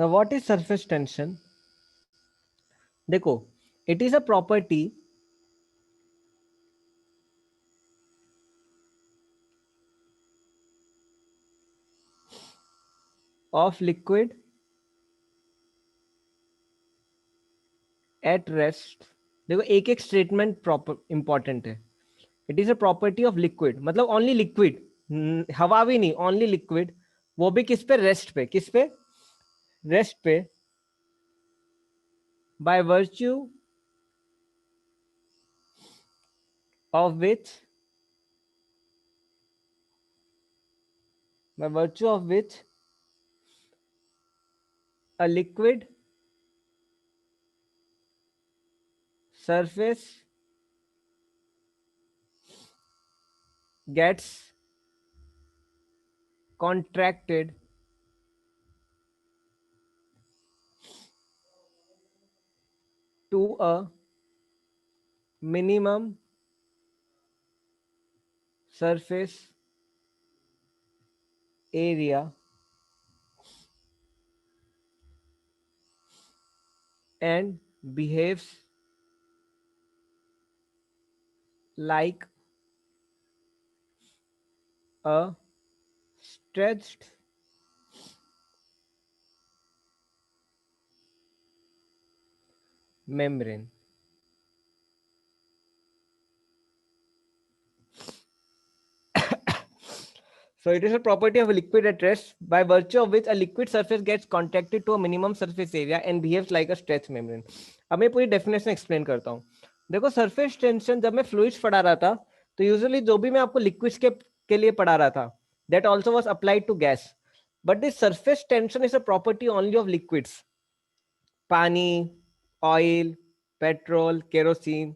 Now what is surface tension? देखो, it is a property of liquid at rest. देखो एक एक statement proper important है. It is a property of liquid, मतलब only liquid, हवा भी नहीं, ओनली लिक्विड. वो भी किस पे? रेस्ट पे. किस पे? रेस्ट पे. Bye virtue of which, by virtue of which a liquid surface gets contracted to a minimum surface area and behaves like a stretched membrane. So it is a property of a liquid at rest by virtue of which a liquid surface gets contracted to a minimum surface area and behaves like a stretch membrane. अब मैं पूरी definition explain करता हूँ. देखो, surface tension जब मैं fluids पढ़ा रहा था तो यूजुअली जो भी मैं आपको लिक्विड्स के लिए पढ़ा रहा था, that also was applied to gas, but this surface tension is a property only of liquids. पानी, ऑयल, पेट्रोल, केरोसिन,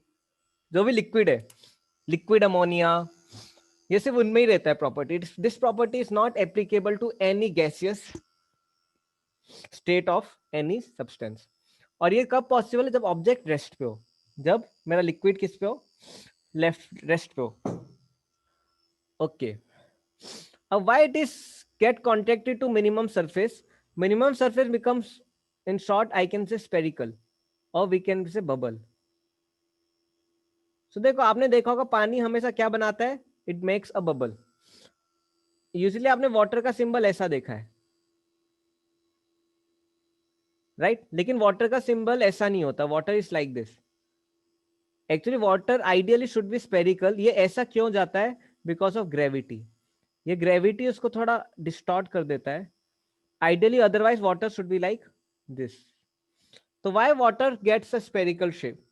जो भी लिक्विड है, लिक्विड अमोनिया, ये सिर्फ उनमें ही रहता है property. This property is not applicable to any gaseous state of any substance. और ये कब पॉसिबल है? जब ऑब्जेक्ट रेस्ट पे हो. जब मेरा लिक्विड किस पे हो? लेफ्ट रेस्ट पे हो. ओके. अब why it is get contracted to minimum surface? Minimum surface becomes, in short I can say spherical, और we can say bubble. So देखो, आपने देखा होगा पानी हमेशा क्या बनाता है? It makes a bubble. Usually आपने वाटर का सिंबल ऐसा देखा है, राइट? लेकिन वाटर का सिंबल ऐसा नहीं होता. Water is like this. Actually water ideally should be spherical. ये ऐसा क्यों जाता है? Because of gravity. ये ग्रेविटी उसको थोड़ा डिस्टॉर्ट कर देता है. Ideally otherwise water should be like this. तो why water gets a spherical shape?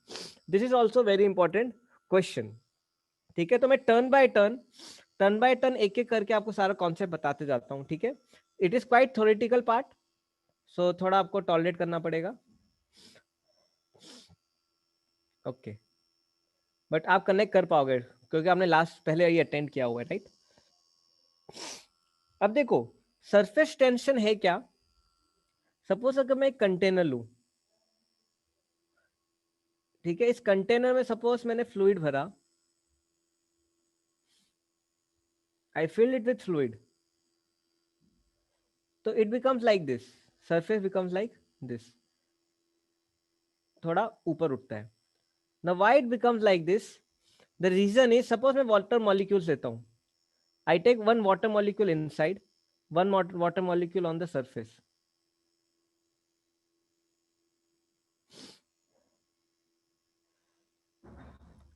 This is also very important question. ठीक है, तो मैं टर्न बाय टर्न एक एक करके आपको सारा कॉन्सेप्ट बताते जाता हूँ. ठीक है, it is quite theoretical part, so थोड़ा आपको टॉलरेट करना पड़ेगा. ओके, बट आप कनेक्ट कर पाओगे क्योंकि आपने लास्ट पहले ये अटेंड किया हुआ है, राइट? अब देखो, सरफेस टेंशन है क्या? सपोज अगर मैं एक कंटेनर लूं, ठीक है, इस कंटेनर में सपोज मैंने फ्लूइड भरा, I filled it with fluid, तो it becomes like this. Surface becomes like this, थोड़ा ऊपर उठता है. Now why it becomes like this? The reason is, suppose मैं वाटर मॉलिक्यूल्स लेता हूं. I take one water molecule inside, one water molecule on the surface.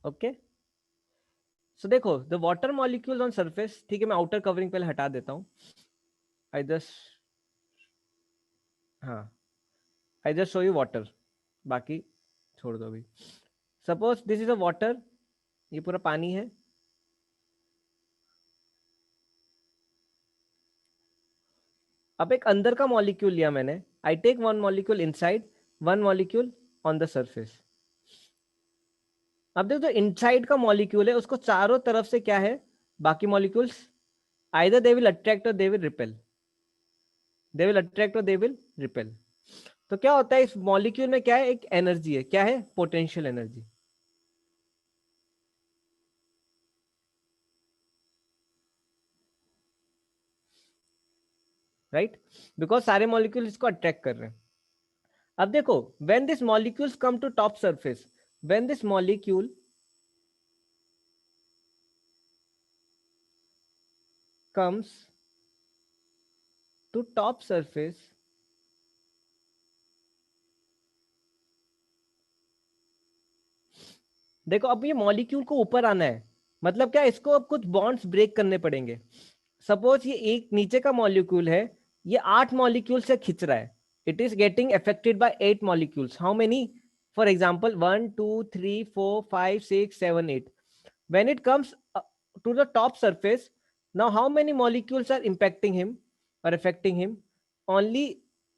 Okay. So देखो, the water molecules on surface, ठीक है, मैं outer covering पहले हटा देता हूँ. I just, हाँ, I just show you water. बाकी छोड़ दो अभी. Suppose this is a water, ये पूरा पानी है. अब एक अंदर का मॉलिक्यूल लिया मैंने. I take one molecule inside, one molecule on the surface. अब देखो, जो इनसाइड का मॉलिक्यूल है उसको चारों तरफ से क्या है? बाकी molecules either they will attract or they will repel. They will attract or they will repel. तो क्या होता है इस मॉलिक्यूल में? क्या है? एक एनर्जी है. क्या है? Potential energy. राइट, बिकॉज सारे मॉलिक्यूल इसको अट्रैक्ट कर रहे हैं। अब देखो, when this molecules come to top surface, when this molecule comes to top surface, देखो अब ये मॉलिक्यूल को ऊपर आना है, मतलब क्या, इसको अब कुछ बॉन्ड्स ब्रेक करने पड़ेंगे। सपोज ये एक नीचे का मॉलिक्यूल है, ये 8 मॉलिक्यूल से खिंच रहा है, it is getting affected by 8 molecules, how many, for example 1 2 3 4 5 6 7 8, when it comes to the top surface, now how many molecules are impacting him or affecting him, only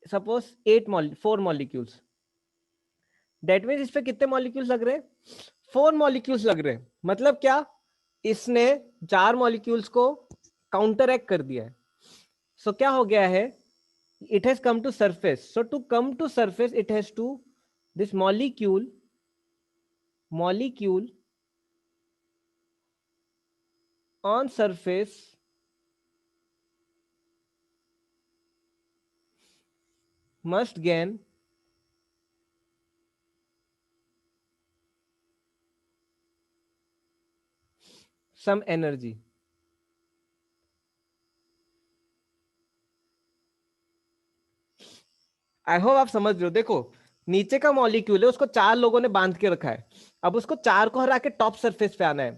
suppose 4 molecules, that means इस पे कितने molecules लग रहे हैं, 4 molecules लग रहे हैं, मतलब क्या, इसने 4 मॉलिक्यूल्स को काउंटर एक्ट कर दिया है। सो क्या हो गया है, it has come to surface, so to come to surface it has to, this molecule on surface must gain some energy। I hope आप समझ रहे हो। देखो, नीचे का मॉलिक्यूल है, उसको 4 लोगों ने बांध के रखा है, अब उसको 4 को हरा के टॉप सरफेस पे आना है।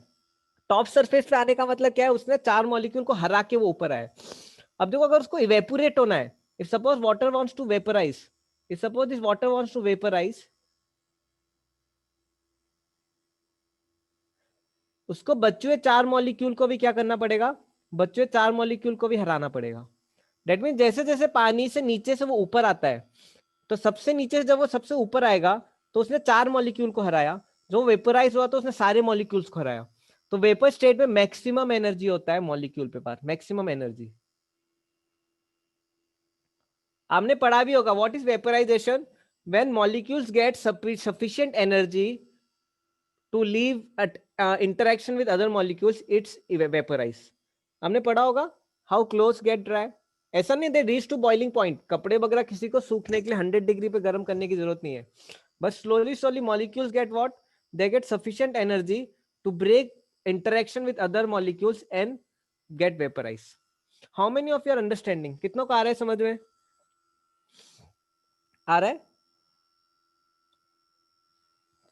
टॉप सरफेस पे आने का मतलब क्या है, उसने 4 मॉलिक्यूल को हरा के वो ऊपर आए। अब देखो, अगर उसको इवेपोरेट होना है, if suppose water wants to vaporise, if suppose this water wants to vaporise, उसको बचे हुए 4 मॉलिक्यूल को भी क्या करना पड़ेगा, बचे हुए 4 मॉलिक्यूल को भी हराना पड़ेगा। दैट मीन जैसे जैसे पानी से नीचे से वो ऊपर आता है, तो सबसे नीचे से जब वो सबसे ऊपर आएगा, तो उसने 4 मॉलिक्यूल को हराया, जो वेपराइज हुआ तो उसने सारे मॉलिक्यूल्स को हराया। तो वेपर स्टेट में मैक्सिमम एनर्जी होता है मॉलिक्यूल पे पास, मैक्सिमम एनर्जी। आपने पढ़ा भी होगा, what is vaporisation, when molecules get sufficient energy to leave interaction with other molecules, it's vaporise. हमने पढ़ा होगा, हाउ क्लोथ्स गेट ड्राई, ऐसा नहीं they reach to boiling point, कपड़े वगैरह किसी को सूखने के लिए 100 डिग्री पे गर्म करने की जरूरत नहीं है, but slowly molecules get what, they get sufficient energy to break interaction with other molecules and get vaporized। how many of you are understanding, कितनों को आ रहा है समझ में, आ रहा है।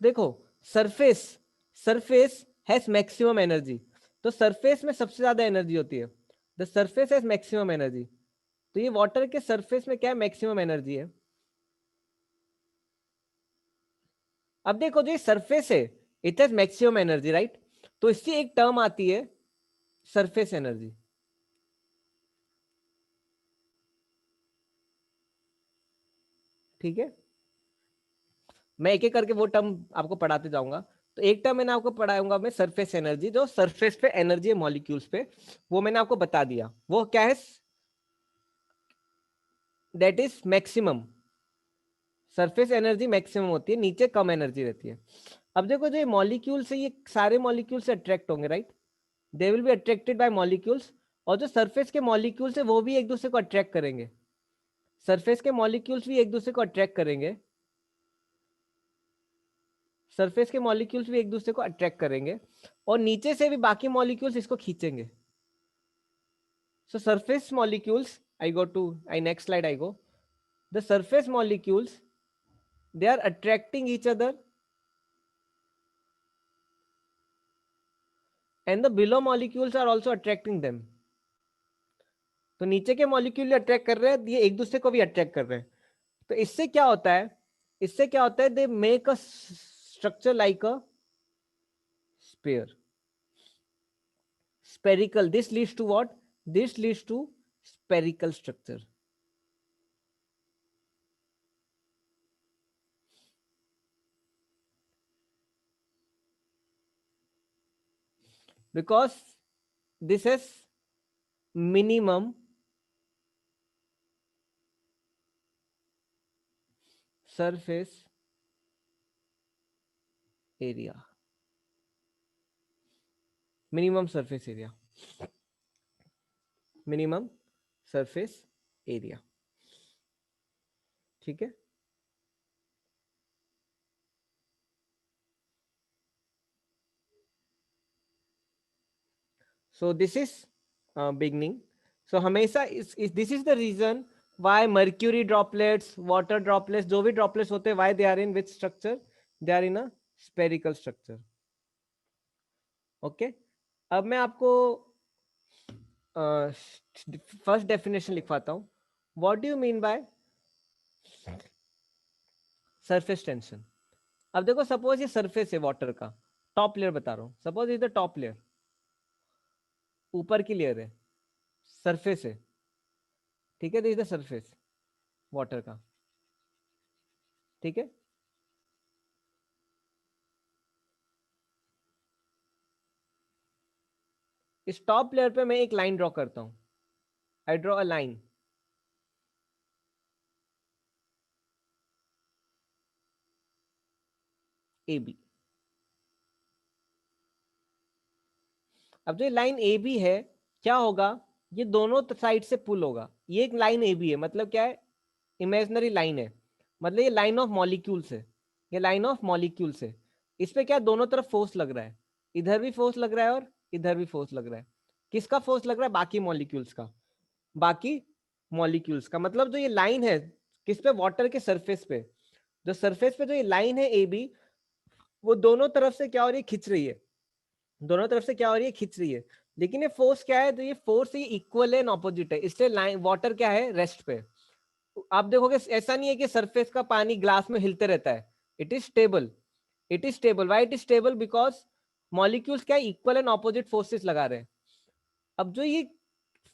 देखो, surface surface has maximum energy, तो सरफेस में सबसे ज्यादा एनर्जी होती है, the surface has maximum energy. तो ये वाटर के सरफेस में क्या मैक्सिमम एनर्जी है। अब देखो, जो सरफेस है, it has maximum energy, right, तो इससे एक टर्म आती है सरफेस एनर्जी। ठीक है, मैं एक एक करके वो टर्म आपको पढ़ाते जाऊंगा। तो एक टर्म मैंने आपको पढ़ाऊंगा मैं, सरफेस एनर्जी, जो सरफेस पे एनर्जी है मॉलिक्यूल्स पे, वो मैंने आपको बता दिया, वो क्या है, that is maximum. Surface energy maximum होती है, नीचे कम एनर्जी रहती है। अब देखो, जो ये मॉलिक्यूल से, ये सारे मॉलिक्यूल से अट्रैक्ट होंगे, right, they will be attracted by molecules, और जो सरफेस के मॉलिक्यूल्स है वो भी एक दूसरे को अट्रैक्ट करेंगे, सरफेस के मॉलिक्यूल्स भी एक दूसरे को अट्रैक्ट करेंगे, सरफेस के मॉलिक्यूल्स भी एक दूसरे को अट्रैक्ट करेंगे, और नीचे से भी बाकी मॉलिक्यूल्स इसको खींचेंगे। So surface molecules, I next slide I go, the surface molecules, they are attracting each other, and the below molecules are also attracting them. तो नीचे के मॉलिक्यूल अट्रैक्ट कर रहे हैं, ये एक दूसरे को भी अट्रैक्ट कर रहे हैं। तो इससे क्या होता है, इससे क्या होता है, they make a structure like a sphere, spherical, this leads to what, this leads to spherical structure, because this is minimum surface area, minimum surface area, minimum surface area. ठीक है, so this is beginning. So हमेशा this is the reason why mercury droplets, water droplets, जो भी droplets होते हैं, why they are in which structure, they are in a spherical structure. Okay, अब मैं आपको फर्स्ट डेफिनेशन लिखवाता हूं। What do you mean by surface tension? अब देखो, सपोज ये सरफेस है वाटर का, टॉप लेयर बता रहा हूं, suppose is the top layer, ऊपर की लेयर है, सरफेस है। ठीक है, this is the surface water का। ठीक है, इस टॉप लेयर पे मैं एक लाइन ड्रॉ करता हूं। I draw a line, A B. अब जो लाइन ए बी है, क्या होगा, ये दोनों साइड से पुल होगा। ये एक लाइन ए बी है, मतलब क्या है, इमेजिनरी लाइन है, मतलब ये लाइन ऑफ मॉलिक्यूल्स है, ये लाइन ऑफ मॉलिक्यूल्स है। इस पे क्या है, दोनों तरफ फोर्स लग रहा है, इधर भी फोर्स लग रहा है और इधर भी फोर्स लग रहा है। किसका फोर्स लग रहा है? बाकी मॉलिक्यूल्स का, बाकी मॉलिक्यूल्स का। मतलब जो ये लाइन है, किस पे? वाटर के सरफेस पे। जो सरफेस पे जो ये लाइन है ए बी, वो दोनों तरफ से क्या हो रही है, खिंच रही है। दोनों तरफ से क्या हो रही है, खिंच रही है। लेकिन ये फोर्स क्या है, तो ये फोर्स ये इक्वल है, ऑपोजिट है, इसलिए लाइन वाटर क्या है, रेस्ट पे। आप देखोगे ऐसा नहीं है कि सरफेस का पानी ग्लास में हिलते रहता है, it is stable. It is stable, why it is stable? Because molecules क्या इक्वल एंड ऑपोजिट फोर्सेस लगा रहे हैं। अब जो ये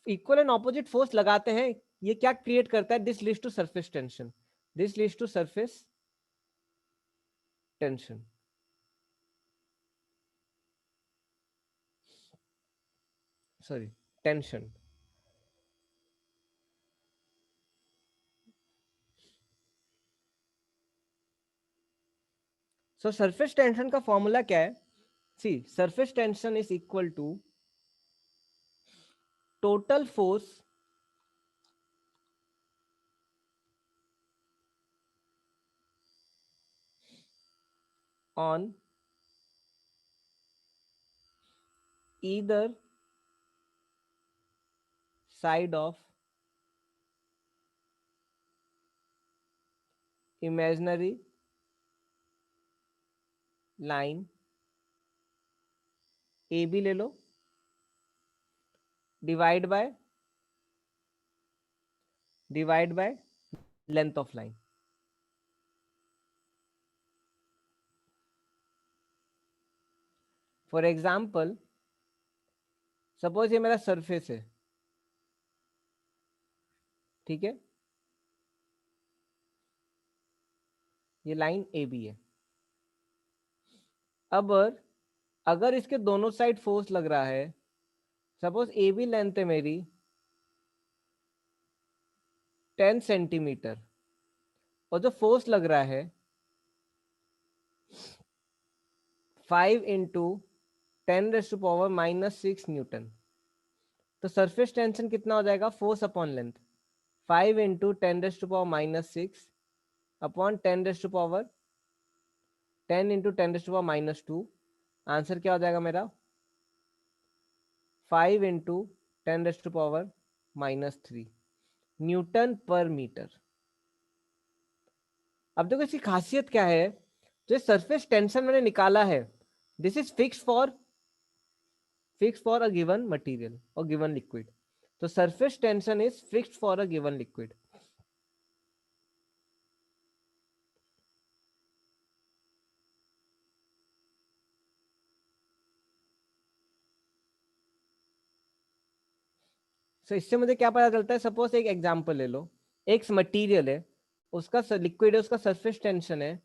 इक्वल एंड ऑपोजिट फोर्स लगाते हैं, ये क्या क्रिएट करता है? This leads to surface tension. This leads to surface tension. Sorry, tension. So surface tension का फॉर्मूला क्या है? See, surface tension is equal to total force on either side of imaginary line A B ले लो, divide by length of line. For example, suppose ये मेरा surface है, ठीक है, ये लाइन ए बी है। अब अगर इसके दोनों साइड फोर्स लग रहा है, सपोज ए बी लेंथ है मेरी 10 सेंटीमीटर, और जो फोर्स लग रहा है 5 × 10⁻⁻⁶ न्यूटन, तो सरफेस टेंशन कितना हो जाएगा? Force upon length, 5 × 10⁻⁻⁶ upon 10 × 10⁻²। Answer क्या हो जाएगा मेरा? 5 × 10⁻³ न्यूटन पर मीटर। अब देखो इसकी खासियत क्या है, जो सरफेस टेंशन मैंने निकाला है, this is fix for a given material और गिवन लिक्विड। तो surface tension is fixed for a given liquid. So इससे मुझे क्या पता चलता है? सपोज एक एग्जांपल ले लो, एक मटेरियल है, उसका लिक्विड है, उसका सरफेस टेंशन है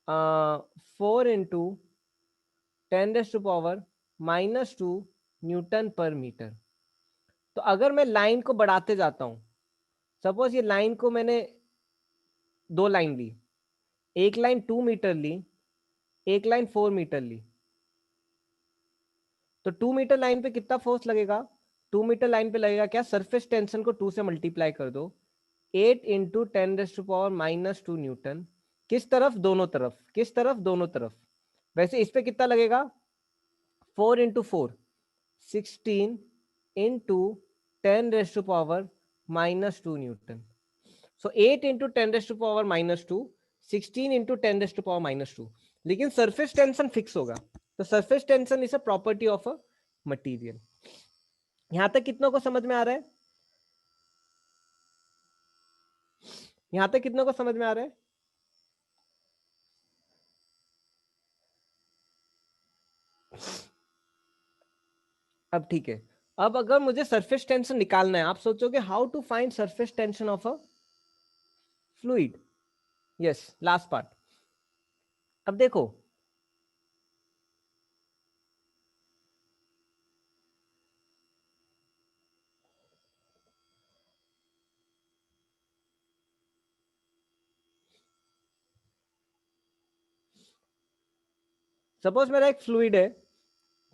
4 × 10⁻⁻² न्यूटन पर मीटर। तो अगर मैं लाइन को बढ़ाते जाता हूं, सपोज ये लाइन को मैंने दो लाइन ली, एक लाइन 2 मीटर ली, एक लाइन 4 मीटर ली, तो 2 मीटर लाइन पे कितना फोर्स लगेगा? 2 मीटर लाइन पे लगेगा क्या, सरफेस टेंशन को 2 से मल्टीप्लाई कर दो, 8 इंटू 10⁻⁻² न्यूटन। किस तरफ, दोनों तरफ, किस तरफ, दोनों तरफ। वैसे इस पे कितना लगेगा, 4 इंटू 4 16 इंटू 10⁻⁻² न्यूटन। सो 8 इंटू 10⁻⁻², 16 इंटू 10⁻⁻²। लेकिन सरफेस टेंशन फिक्स होगा, तो surface tension is a property of a material. यहां तक कितनों को समझ में आ रहा है, यहां तक कितनों को समझ में आ रहा है। अब ठीक है, अब अगर मुझे सरफेस टेंशन निकालना है, आप सोचोगे how to find surface tension of a fluid. Yes, last part. अब देखो, सपोज मेरा एक फ्लूइड है,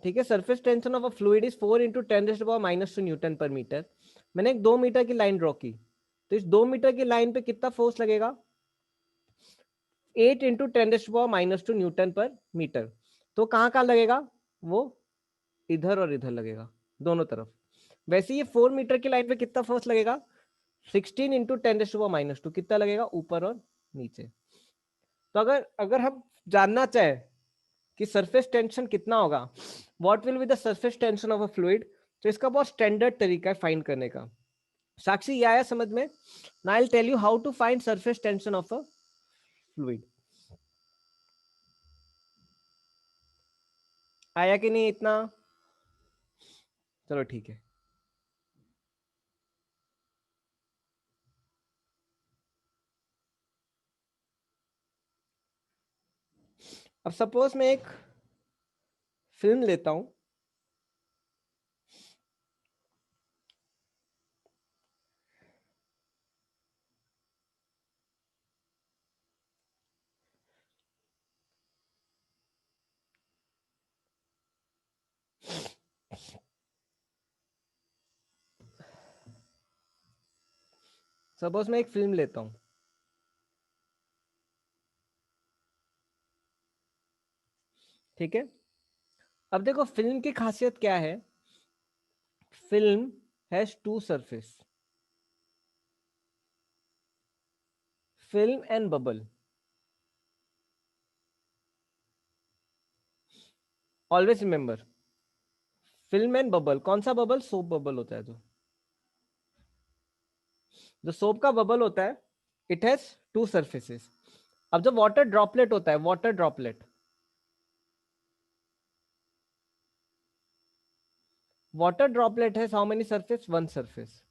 ठीक है, surface tension of a fluid is 4 into 10⁻⁻² newton per metre. मैंने एक 2 मीटर की लाइन ड्रॉ की, तो इस 2 मीटर की लाइन पे कितना फोर्स लगेगा, 8 इंटू 10⁻⁻² न्यूटन पर मीटर। तो कहाँ कहाँ लगेगा, वो इधर और इधर लगेगा, दोनों तरफ। वैसे ये 4 मीटर की लाइन पे कितना फोर्स लगेगा, 16 इंटू 10⁻⁻², कितना लगेगा, ऊपर और नीचे। तो अगर अगर हम जानना चाहे कि सरफेस टेंशन कितना होगा, what will be the surface tension of a fluid, तो इसका बहुत स्टैंडर्ड तरीका है फाइंड करने का। साक्षी, ये आया समझ में। Now I will tell you how to find surface tension of a fluid. आया कि नहीं इतना, चलो ठीक है। अब सपोज मैं एक फिल्म लेता हूं, सपोज मैं एक फिल्म लेता हूं, ठीक है। अब देखो फिल्म की खासियत क्या है, film has two surface, film and bubble. Always remember, film and bubble. कौन सा बबल, सोप बबल होता है। जो सोप का बबल होता है, इट हैज टू सरफेसेस। अब जो वाटर ड्रॉपलेट होता है, water droplet, water droplet has how many surface, one surface.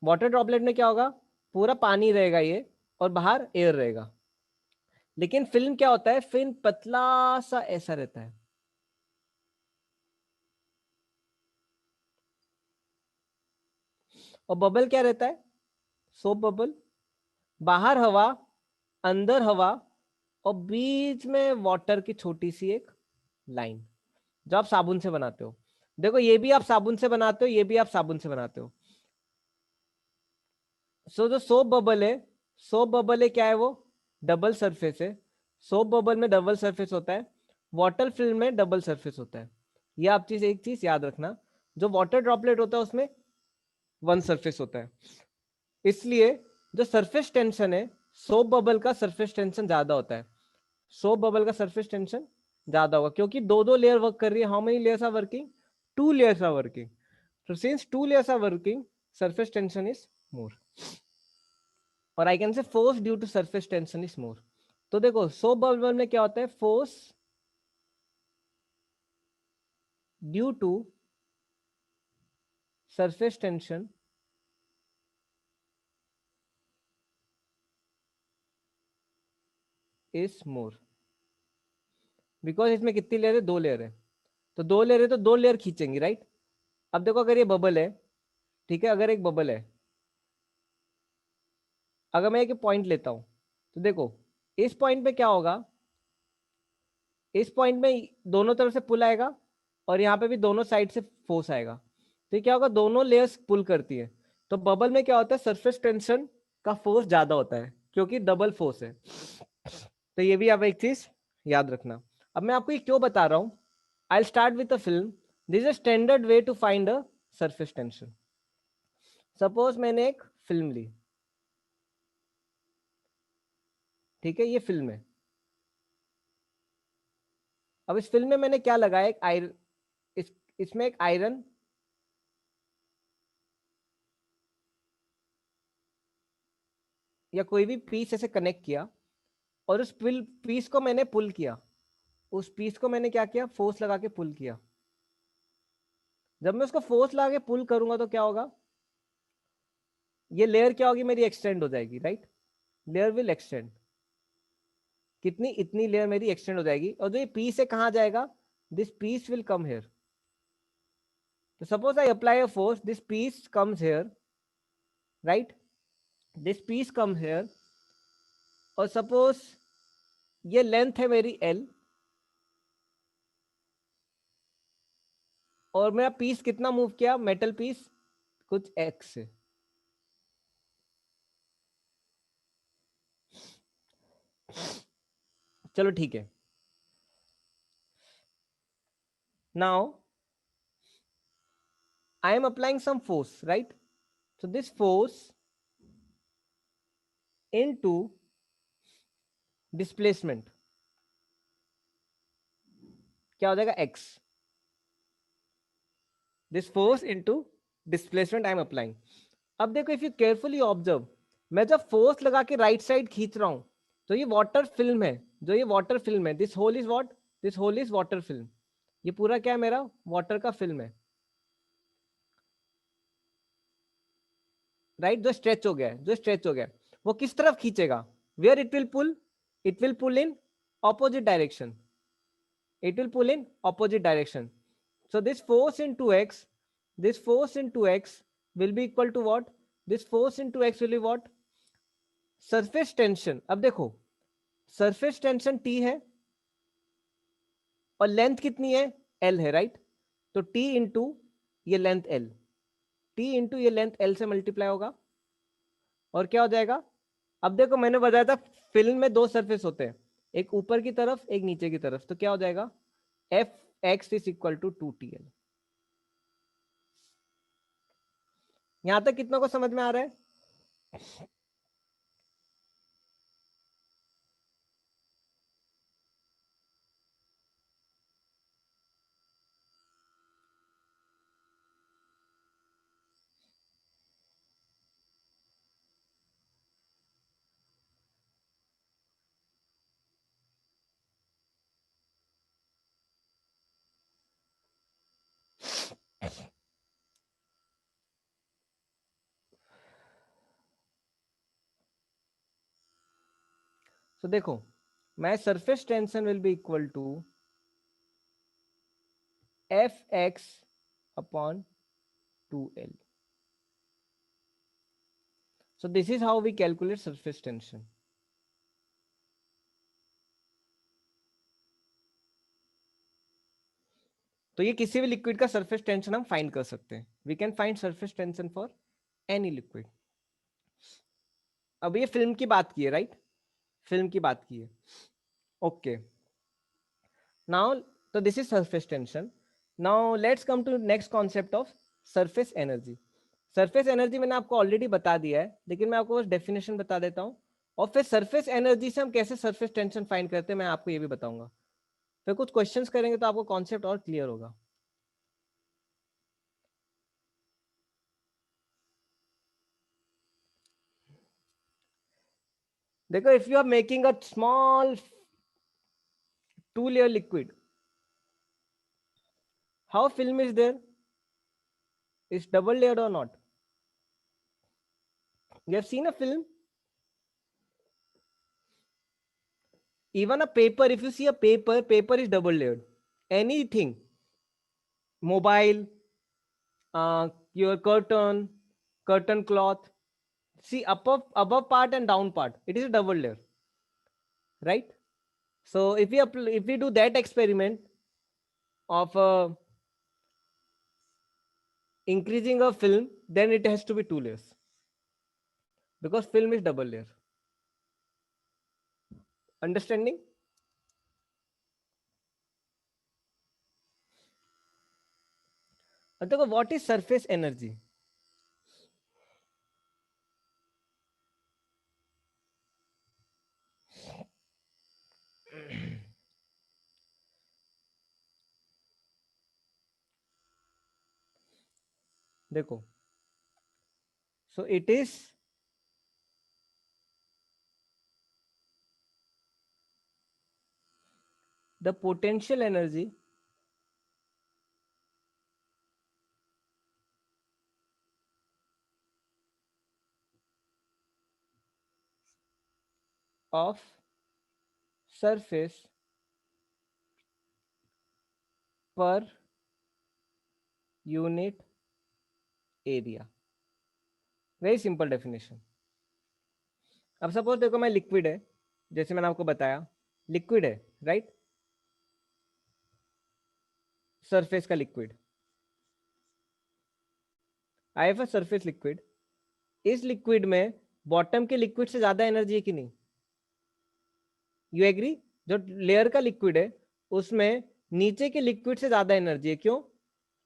Water droplet में क्या होगा, पूरा पानी रहेगा ये, और बाहर एयर रहेगा। लेकिन फिल्म क्या होता है, फिल्म पतला सा ऐसा रहता है। और बबल क्या रहता है, सोप बबल, बाहर हवा, अंदर हवा, और बीच में वाटर की छोटी सी एक लाइन, जो आप साबुन से बनाते हो। देखो ये भी आप साबुन से बनाते हो, ये भी आप साबुन से बनाते हो। सो जो सोप बबल है, सोप बबल है क्या है, वो डबल सरफेस है। सोप बबल में डबल सरफेस होता है, वाटर फिल्म में डबल सरफेस होता है। ये आप चीज, एक चीज याद रखना, जो वाटर ड्रॉपलेट होता है उसमें वन सरफेस होता है। इसलिए जो सरफेस टेंशन है, सोप बबल का सरफेस टेंशन ज्यादा होता है, सोप बबल का सरफेस टेंशन ज्यादा होगा, क्योंकि दो दो लेयर वर्क कर रही है। How many layers are working, two layers are working. So since two layers are working, surface tension is more. और I can say force due to surface tension is more. तो देखो soap bubble में क्या होता है, force due to surface tension is more, because इसमें कितनी layer है, दो लेयर है। तो दो लेयर है तो दो लेयर खींचेंगी, राइट। अब देखो अगर ये बबल है, ठीक है, अगर एक बबल है, अगर मैं एक पॉइंट लेता हूं, तो देखो इस पॉइंट पे क्या होगा, इस पॉइंट में दोनों तरफ से पुल आएगा और यहाँ पे भी दोनों साइड से फोर्स आएगा, तो ये क्या होगा, दोनों लेयर्स पुल करती है। तो बबल में क्या होता है, सरफेस टेंशन का फोर्स ज्यादा होता है क्योंकि डबल फोर्स है। तो ये भी आप एक चीज याद रखना। अब मैं आपको ये क्यों बता रहा हूँ, I start with a film. This is standard way to find a surface tension. Suppose मैंने एक फिल्म ली, ठीक है, ये फिल्म है। अब इस फिल्म में मैंने क्या लगाया, एक आयरन, इसमें एक आयरन या कोई भी पीस ऐसे कनेक्ट किया, और उस पीस को मैंने पुल किया, उस पीस को मैंने क्या किया, फोर्स लगा के पुल किया। जब मैं उसको फोर्स लगा के पुल करूंगा तो क्या होगा, ये लेयर क्या होगी मेरी, एक्सटेंड हो जाएगी, राइट। लेयर विल एक्सटेंड, कितनी, इतनी लेयर मेरी एक्सटेंड हो जाएगी, और जो ये पीस है कहाँ जाएगा, this piece will come here. तो suppose I apply a force, this piece comes here, right, this piece come here, और सपोज ये लेंथ है मेरी एल, और मेरा पीस कितना मूव किया, मेटल पीस कुछ एक्स से। चलो ठीक है, now I am applying some force, right? So this force into displacement क्या हो जाएगा, x. This force into displacement I am applying. अब देखो, if you carefully observe, मैं जब फोर्स लगा के राइट साइड खींच रहा हूं, तो ये वाटर फिल्म है, जो ये वाटर फिल्म है, this hole is what, this hole is water film. ये पूरा क्या है, मेरा वाटर का फिल्म है, राइट, जो स्ट्रेच हो गया है, जो स्ट्रेच हो गया है, वो किस तरफ खींचेगा, where it will pull, it will pull in opposite direction, it will pull in opposite direction. So this force into x, this force into x will be equal to what, this force into x will be what, surface tension. अब देखो, surface tension t है और length कितनी है, l है, right. तो t into ये length l, t into ये लेंथ l से मल्टीप्लाई होगा, और क्या हो जाएगा, अब देखो मैंने बताया था फिल्म में दो सरफेस होते हैं, एक ऊपर की तरफ एक नीचे की तरफ, तो क्या हो जाएगा, F X is equal to 2TL। यहां तक कितना को समझ में आ रहा है। तो देखो, मैं surface tension will be equal to F X upon 2L। So this is how we calculate surface tension. तो ये किसी भी लिक्विड का सरफेस टेंशन हम फाइंड कर सकते हैं, we can find surface tension for any liquid. अब ये फिल्म की बात की है, राइट, फिल्म की बात की है, ओके। नाउ, तो this is surface tension. Now let's come to next concept of surface energy. Surface energy मैंने आपको ऑलरेडी बता दिया है, लेकिन मैं आपको बस डेफिनेशन बता देता हूँ, और फिर सरफेस एनर्जी से हम कैसे सरफेस टेंशन फाइंड करते हैं मैं आपको ये भी बताऊंगा। फिर कुछ क्वेश्चंस करेंगे तो आपको कॉन्सेप्ट और क्लियर होगा। देखो, if you are making a small 2 layer liquid, how film is there, is double layered or not? You have seen a film, even a paper, if you see a paper, paper is double layered. Anything, mobile, your curtain cloth, see above part and down part, it is a double layer, right? So if we do that experiment of increasing a film, then it has to be 2 layers, because film is double layer. Understanding? अब देखो what is surface energy? देखो, so it is the potential energy of surface per unit area. Very simple definition. अब suppose देखो मैं liquid है, जैसे मैंने आपको बताया लिक्विड है, राइट? सरफेस का liquid, I have a surface liquid. इस लिक्विड में बॉटम के लिक्विड से ज्यादा एनर्जी है कि नहीं? You agree? जो लेयर का लिक्विड है उसमें नीचे के लिक्विड से ज्यादा एनर्जी है. क्यों?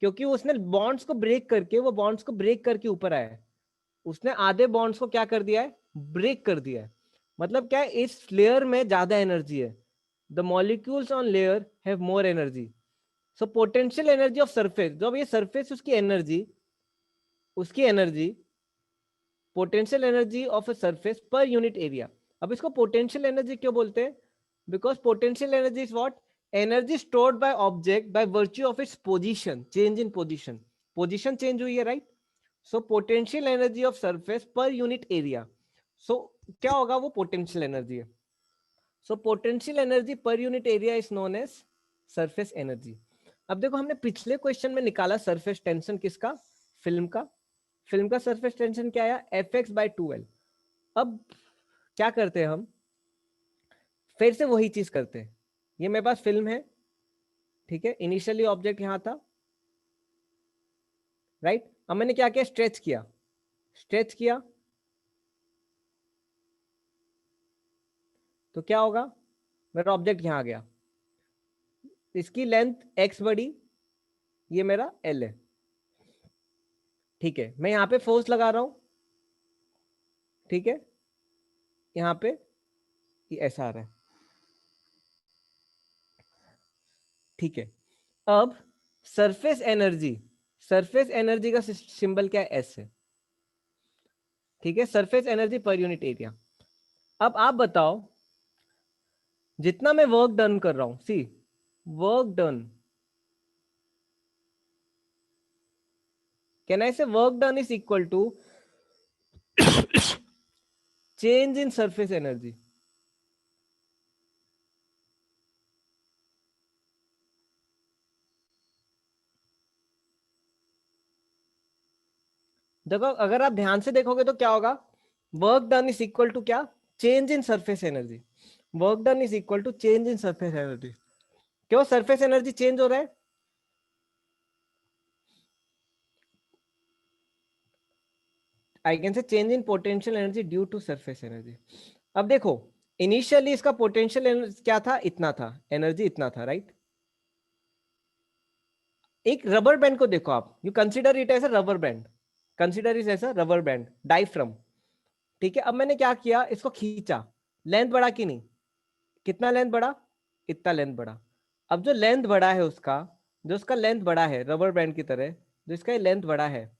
क्योंकि उसने बॉन्ड्स को ब्रेक करके, वो बॉन्ड्स को ब्रेक करके ऊपर आया है. उसने आधे बॉन्ड्स को क्या कर दिया है? ब्रेक कर दिया है. मतलब क्या है? इस लेयर में ज्यादा एनर्जी है. The molecules on layer have more energy. So potential energy of surface, जब ये सरफेस उसकी energy potential energy of a surface per unit area. अब इसको पोटेंशियल एनर्जी क्यों बोलते हैं? Because potential energy is what? Energy stored by object by virtue of its position, change in position. Position change हुई है, right? So potential energy of surface per unit area. So क्या होगा? वो potential energy है. So potential energy per unit area is known as surface energy. अब देखो हमने पिछले क्वेश्चन में निकाला सरफेस टेंशन किसका? फिल्म का. फिल्म का सरफेस टेंशन क्या आया? Fx/2L. अब क्या करते हैं हम? फिर से वही चीज करते हैं. ये मेरे पास फिल्म है, ठीक है? इनिशियली ऑब्जेक्ट यहां था, राइट? अब मैंने क्या किया? स्ट्रेच किया. स्ट्रेच किया तो क्या होगा? मेरा ऑब्जेक्ट यहां आ गया, इसकी लेंथ x बढ़ी, ये मेरा L है, ठीक है? मैं यहां पे फोर्स लगा रहा हूं, ठीक है? यहां पे ये ऐसा आ रहा है, ठीक है? अब सरफेस एनर्जी का सिंबल क्या है? एस है, ठीक है? Surface energy per unit area. अब आप बताओ, जितना मैं वर्क डन कर रहा हूं, see work done, can I say work done is equal to change in surface energy. देखो अगर आप ध्यान से देखोगे तो क्या होगा? Work done is equal to क्या? Change in surface energy. Work done is equal to change in surface energy. क्यों सरफेस एनर्जी चेंज हो रहा है? I can say change in potential energy due to surface energy. अब देखो, initially इसका potential क्या था? इतना था, एनर्जी इतना था, राइट? एक रबर बैंड को देखो आप, you consider it as a rubber band, consider it as a rubber band diaphragm, ठीक है? अब मैंने क्या किया? इसको खींचा, लेंथ बढ़ा कि नहीं? कितना लेंथ बढ़ा? इतना लेंथ बढ़ा. अब जो लेंथ बढ़ा है उसका, जो उसका लेंथ बढ़ा है रबर बैंड की तरह, जो इसका लेंथ बढ़ा है,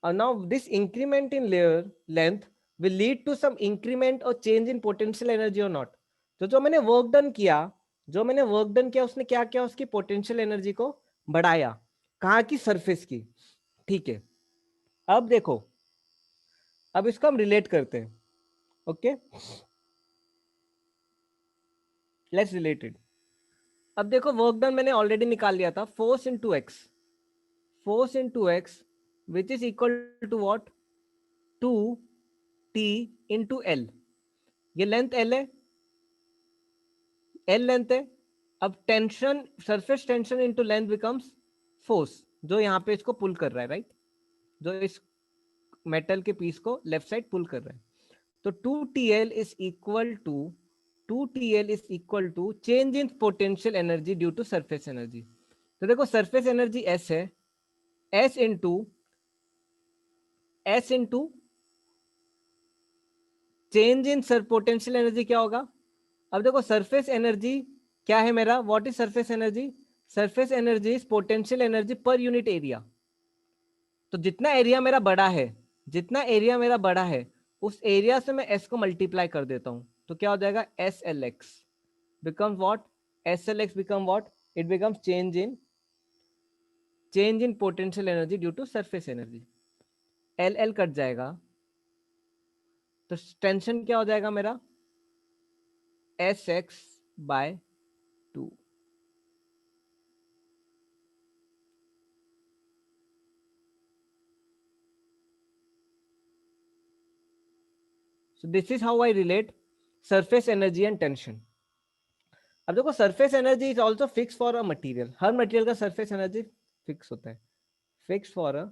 और now this increment in layer length will lead to some increment or change in potential energy or not. तो जो मैंने वर्क डन किया उसने क्या किया? उसकी पोटेंशियल एनर्जी को बढ़ाया. कहाँ की? सरफेस की, ठीक है? अब देखो, अब इसको हम रिलेट करते हैं, ओके? Let's related. अब देखो वर्क डन मैंने ऑलरेडी निकाल लिया था, force into x, force into x which is equal to what? 2t into L. ये लेंथ एल है, एल लेंथ है। अब tension, surface tension into length becomes force, जो यहाँ पे इसको पुल कर रहा है, राइट, जो इस मेटल के पीस को लेफ्ट साइड पुल कर रहा है। तो 2TL is equal to 2TL is equal to change in potential energy due to surface energy. तो देखो सरफेस एनर्जी S है, S into change in sir potential energy क्या होगा। अब देखो सरफेस एनर्जी क्या है मेरा, what is surface energy, surface energy is potential energy per unit area. तो जितना एरिया मेरा बड़ा है, जितना एरिया मेरा बड़ा है, उस एरिया से मैं S को मल्टीप्लाई कर देता हूं, तो क्या हो जाएगा, SLX becomes what, SLX become what, it becomes change in potential energy due to surface energy। LL cut जाएगा, तो टेंशन क्या हो जाएगा मेरा, SX/2। So this is how I relate surface energy and tension। अब देखो surface energy is also fix for a material, her material का surface energy fix होता है, फिक्स फॉर अ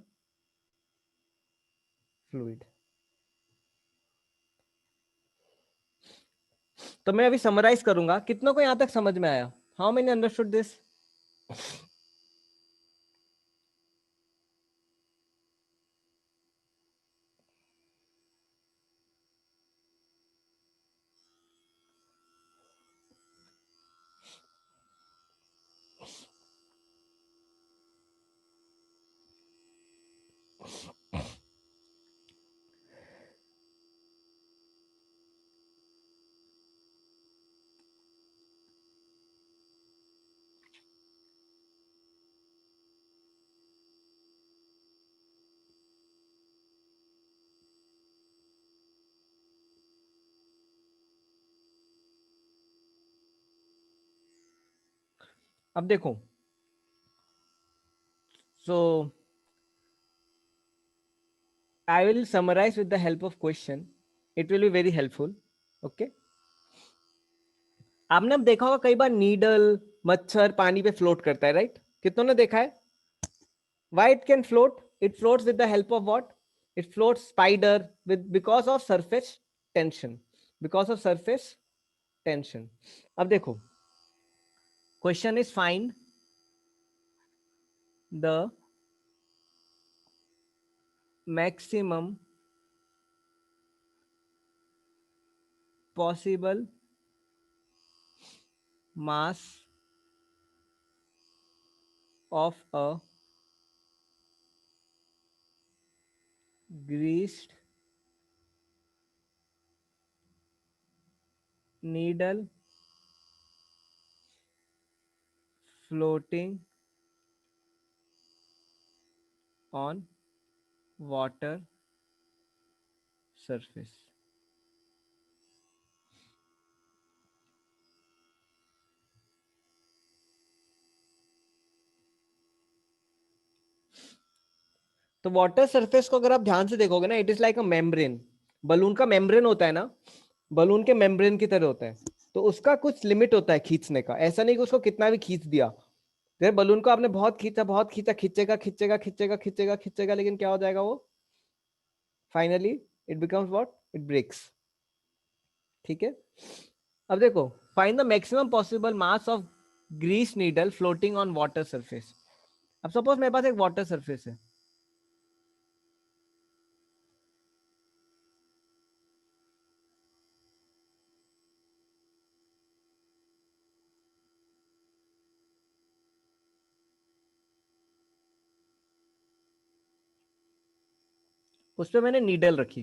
फ्लूइड। तो मैं अभी समराइज करूंगा, कितनों को यहां तक समझ में आया, हाउ मेनी अंडरस्टूड दिस। अब देखो, सो I will summarize with the help of question. It will be very helpful. Okay. आपने अब देखा होगा कई बार नीडल, मच्छर पानी पे फ्लोट करता है, राइट, कितनों ने देखा है। Why it can float? It floats with the help of what? It floats spider with because of surface tension. Because of surface tension. अब देखो, question is find the maximum possible mass of a greased needle floating on water surface। तो water surface को अगर आप ध्यान से देखोगे ना, it is like a membrane. Balloon का मेम्ब्रेन होता है ना, बलून के मेम्ब्रेन की तरह होता है। तो उसका कुछ लिमिट होता है खींचने का, ऐसा नहीं कि उसको कितना भी खींच दिया। जैसे बलून को आपने बहुत खींचा, बहुत खींचा, खींचेगा खींचेगा खींचेगा खींचेगा खींचेगा, लेकिन क्या हो जाएगा वो, finally it becomes what, it breaks. ठीक है। अब देखो, find the maximum possible mass of grease needle floating on water surface. अब सपोज मेरे पास एक वाटर सरफेस है, उस पर मैंने नीडल रखी।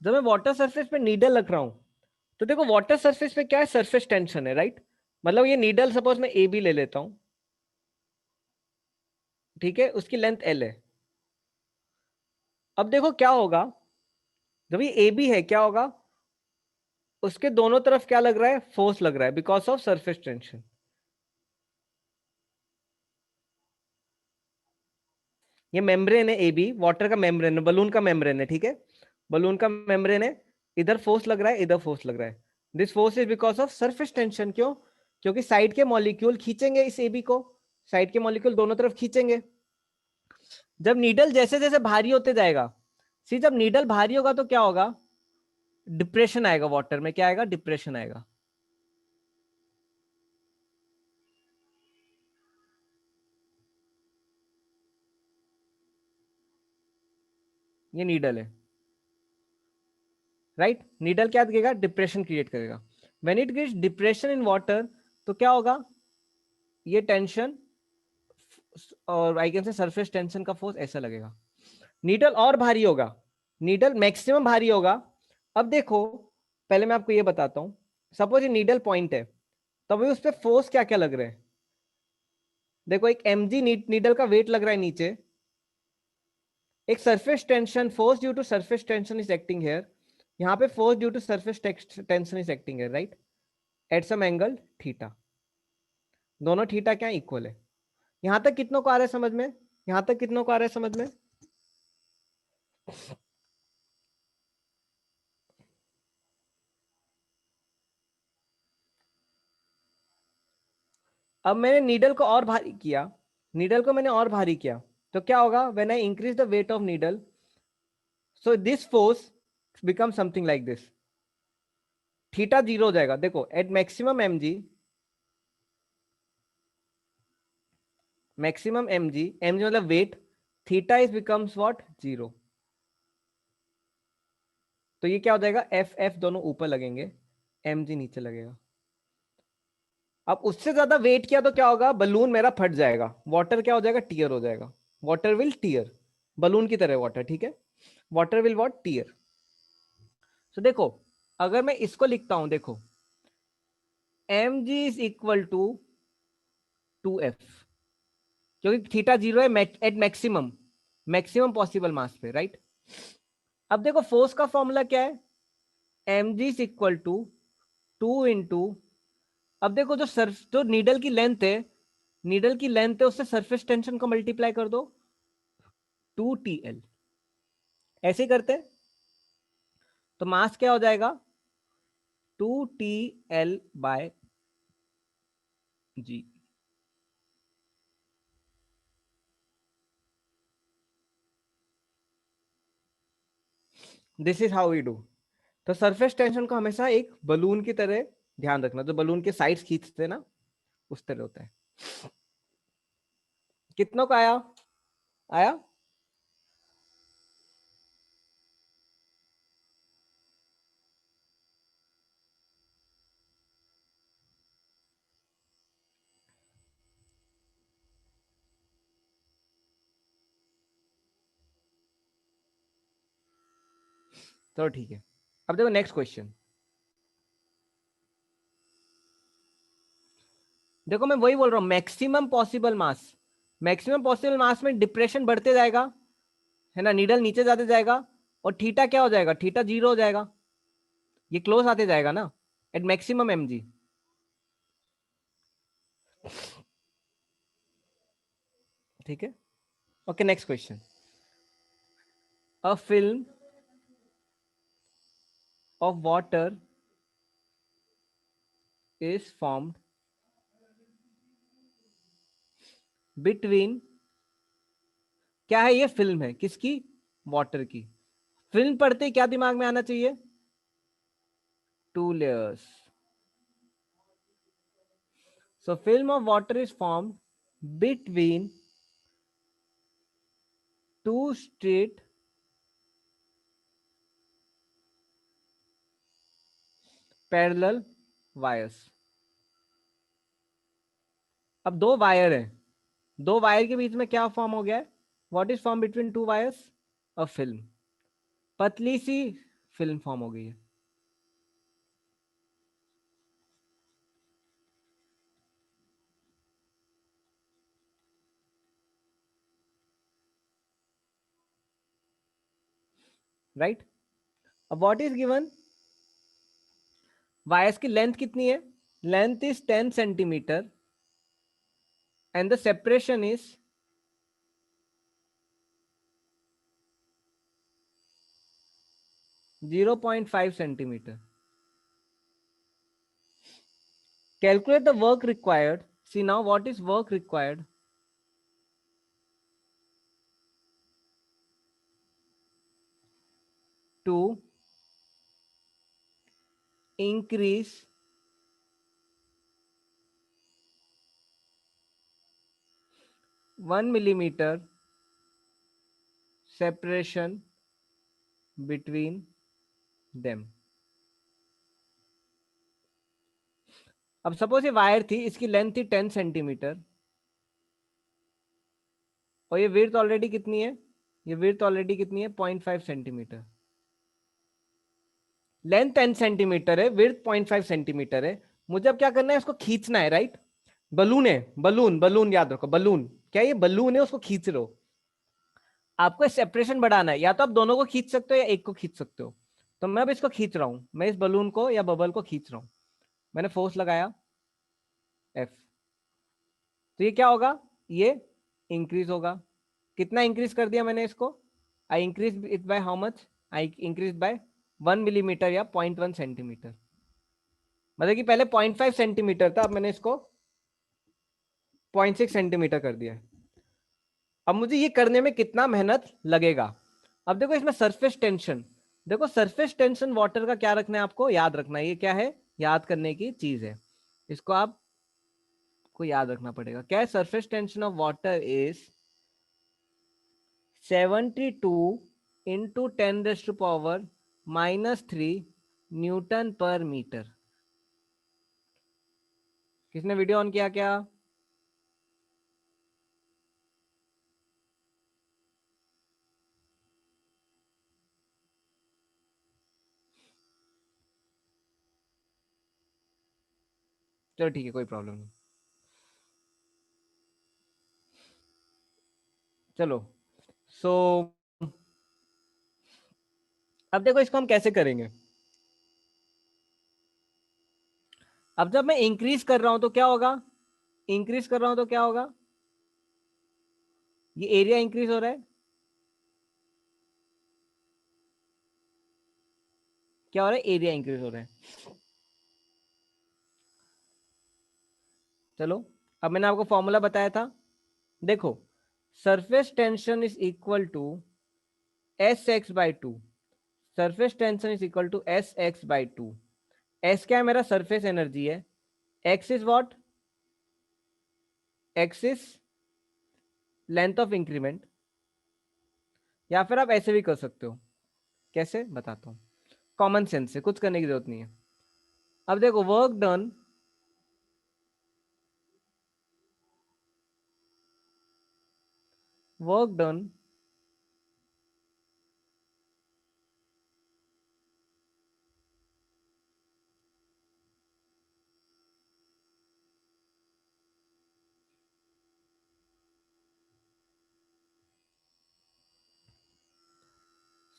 जब मैं वाटर सरफेस पे नीडल रख रहा हूं, तो देखो वाटर सरफेस पे क्या है, सरफेस टेंशन है, राइट। मतलब ये नीडल सपोज मैं ए बी ले लेता हूं, ठीक है, उसकी लेंथ एल है। अब देखो क्या होगा, जब ये ए बी है क्या होगा, उसके दोनों तरफ क्या लग रहा है, फोर्स लग रहा है, बिकॉज ऑफ सरफेस टेंशन। ये मेम्ब्रेन है ए बी, वाटर का मेम्ब्रेन है, बलून का मेम्ब्रेन है, ठीक है, बलून का मेम्ब्रेन है, इधर फोर्स लग रहा है, इधर फोर्स लग रहा है। This force is because of surface tension. क्यों? क्योंकि साइड के मॉलिक्यूल खींचेंगे इस AB को, साइड के मॉलिक्यूल दोनों तरफ खींचेंगे। जब नीडल जैसे जैसे भारी होते जाएगा, सी जब नीडल भारी होगा तो क्या होगा? डिप्रेशन आएगा वाटर में। क्या आएगा? डिप्रेशन आएगा। ये नीडल है, राइट? नीडल क्या देगा? डिप्रेशन क्रिएट करेगा। When it gives depression in water तो क्या होगा? ये टेंशन, और आई कैन से सरफेस टेंशन का फोर्स ऐसा लगेगा। नीडल और भारी होगा, नीडल मैक्सिमम भारी होगा। अब देखो, पहले मैं आपको ये बताता हूं। सपोज ये नीडल पॉइंट है, तो अभी उस पर फोर्स क्या क्या लग रहे हैं? देखो, एक mg नीडल का वेट लग रहा है नीचे, एक surface tension, force due to surface tension is acting here, यहाँ पे force due to surface tension is acting here, right? At some angle theta. दोनों थीटा क्या इक्वल है? यहां तक कितनों को आ रहा है समझ में? यहां तक कितनों को आ रहा है समझ में? अब मैंने नीडल को और भारी किया, नीडल को मैंने और भारी किया, तो क्या होगा? When I increase the weight of needle, so this force become something like this. Theta zero हो जाएगा। देखो, at maximum mg, maximum mg मतलब weight, theta is becomes what? Zero. तो ये क्या हो जाएगा? एफ एफ दोनों ऊपर लगेंगे, mg नीचे लगेगा। अब उससे ज्यादा वेट किया तो क्या होगा? बलून मेरा फट जाएगा, वाटर क्या हो जाएगा? टीयर हो जाएगा। वाटर विल टीयर, बलून की तरह वाटर, ठीक है? Water will what? टीयर। तो देखो, अगर मैं इसको लिखता हूं, देखो, mg is equal to 2f, क्योंकि थीटा जीरो है एट मैक्सिमम, मैक्सिमम पॉसिबल मास पे, राइट? अब देखो, फोर्स का फॉर्मूला क्या है? mg is equal to 2 into, अब देखो, जो नीडल की लेंथ है, नीडल की लेंथ है, उससे सरफेस टेंशन को मल्टीप्लाई कर दो, 2TL। ऐसे ही करते हैं, तो मास क्या हो जाएगा? 2TL/g। This is how we do. तो सरफेस टेंशन को हमेशा एक बलून की तरह ध्यान रखना, जो बलून के साइड्स खींचते हैं ना, उस तरह होता है। कितनों का आया? आया? चलो ठीक है। अब देखो नेक्स्ट क्वेश्चन। देखो, मैं वही बोल रहा हूं, मैक्सिमम पॉसिबल मास, मैक्सिमम पॉसिबल मास में डिप्रेशन बढ़ते जाएगा, है ना? नीडल नीचे जाते जाएगा, और थीटा क्या हो जाएगा? थीटा जीरो हो जाएगा। ये क्लोज आते जाएगा ना, एट मैक्सिमम mg। ठीक है? Okay, next question. A film of water is formed between, क्या है? ये फिल्म है किसकी? वाटर की। फिल्म पढ़ते ही क्या दिमाग में आना चाहिए? Two layers. So film of water is formed between two straight parallel wires. अब दो वायर है, दो वायर के बीच में क्या फॉर्म हो गया है? What is form between two wires? A film. पतली सी फिल्म फॉर्म हो गई है, राइट? अब व्हाट इज गिवन? वायर्स की लेंथ कितनी है? Length is 10 centimetre, and the separation is 0.5 centimetre. Calculate the work required. See now what is work required? To increase 1 millimeter separation between them. अब suppose ये wire थी, इसकी length थी 10 centimetre, और ये विड्थ ऑलरेडी कितनी है? ये विड्थ ऑलरेडी कितनी है? 0.5 सेंटीमीटर। लेंथ 10 सेंटीमीटर है, विड्थ 0.5 सेंटीमीटर है। मुझे अब क्या करना है? इसको खींचना है, राइट? बलून है, बलून, बलून याद रखो, बलून। क्या ये बलून है? उसको खींच रहे हो। आपको सेपरेशन बढ़ाना है, या तो आप दोनों को खींच सकते हो या एक को खींच सकते हो। तो मैं अब इसको खींच रहा हूं, मैं इस बलून को या बबल को खींच रहा हूं। मैंने फोर्स लगाया F। तो ये क्या होगा? ये इंक्रीज होगा। कितना इंक्रीज कर दिया मैंने इसको? I increase it by how much? I increase by 1 millimetre या 0.1 सेंटीमीटर। मतलब कि पहले 0.5 सेंटीमीटर था, अब मैंने इसको 0.6 सेंटीमीटर कर दिया है। अब मुझे ये करने में कितना मेहनत लगेगा? अब देखो इसमें सरफेस टेंशन, देखो सरफेस टेंशन वाटर का क्या रखना है? आपको याद रखना है। ये क्या है? याद करने की चीज है, इसको आपको याद रखना पड़ेगा। क्या है? Surface tension of water is 72 into 10⁻³ Newton per metre. किसने वीडियो ऑन किया क्या? चलो ठीक है, कोई प्रॉब्लम नहीं। चलो, सो अब देखो इसको हम कैसे करेंगे। अब जब मैं इंक्रीज कर रहा हूं तो क्या होगा? इंक्रीज कर रहा हूं तो क्या होगा? ये एरिया इंक्रीज हो रहा है। क्या हो रहा है? एरिया इंक्रीज हो रहा है। चलो, अब मैंने आपको फॉर्मूला बताया था, देखो। Surface tension is equal to Sx/2। Surface tension is equal to Sx/2। S क्या है? मेरा सरफेस एनर्जी है। X is what? X is length of increment. या फिर आप ऐसे भी कर सकते हो। कैसे? बताता हूं। कॉमन सेंस से, कुछ करने की जरूरत नहीं है। अब देखो, work done work done